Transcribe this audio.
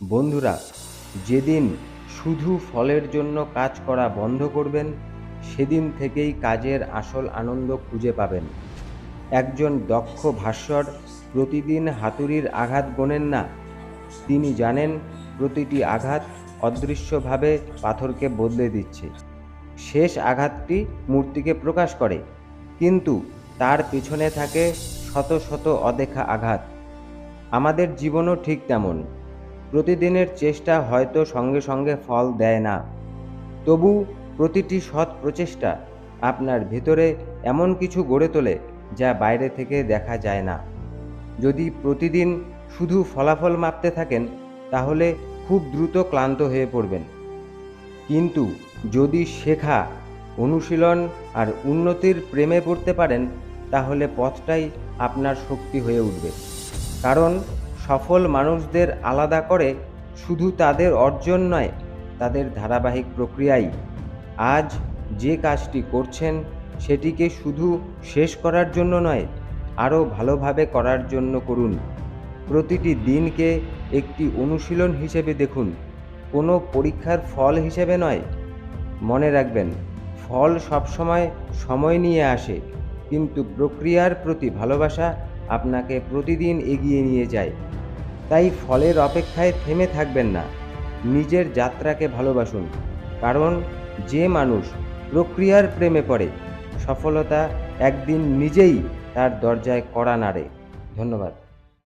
বন্ধুরা, যেদিন শুধু ফলের জন্য কাজ করা বন্ধ করবেন, সেদিন থেকেই কাজের আসল আনন্দ খুঁজে পাবেন। একজন দক্ষ ভাস্কর প্রতিদিন হাতুড়ির আঘাত গোনেন না। তিনি জানেন প্রতিটি আঘাত অদৃশ্যভাবে পাথরকে বদলে দিচ্ছে। শেষ আঘাতটি মূর্তিকে প্রকাশ করে, কিন্তু তার পিছনে থাকে শত শত অদেখা আঘাত। আমাদের জীবনও ঠিক তেমন। প্রতিদিনের চেষ্টা হয়তো সঙ্গে সঙ্গে ফল দেয় না, তবু প্রতিটি সৎ প্রচেষ্টা আপনার ভেতরে এমন কিছু গড়ে তোলে যা বাইরে থেকে দেখা যায় না। যদি প্রতিদিন শুধু ফলাফল মাপতে থাকেন, তাহলে খুব দ্রুত ক্লান্ত হয়ে পড়বেন। কিন্তু যদি শেখা, অনুশীলন আর উন্নতির প্রেমে পড়তে পারেন, তাহলে পথটাই আপনার শক্তি হয়ে উঠবে। কারণ সফল মানুষদের আলাদা করে শুধু তাদের অর্জন নয়, তাদের ধারাবাহিক প্রক্রিয়াই। আজ যে কাজটি করছেন, সেটিকে শুধু শেষ করার জন্য নয়, আরও ভালোভাবে করার জন্য করুন। প্রতিটি দিনকে একটি অনুশীলন হিসেবে দেখুন, কোনো পরীক্ষার ফল হিসেবে নয়। মনে রাখবেন, ফল সবসময় সময় নিয়ে আসে, কিন্তু প্রক্রিয়ার প্রতি ভালোবাসা আপনাকে প্রতিদিন এগিয়ে নিয়ে যায়। তাই ফলের অপেক্ষায় থেমে থাকবেন না, নিজের যাত্রাকে ভালোবাসুন। কারণ যে মানুষ প্রক্রিয়ার প্রেমে পড়ে, সফলতা একদিন নিজেই তার দরজায় কড়া নাড়ে। ধন্যবাদ।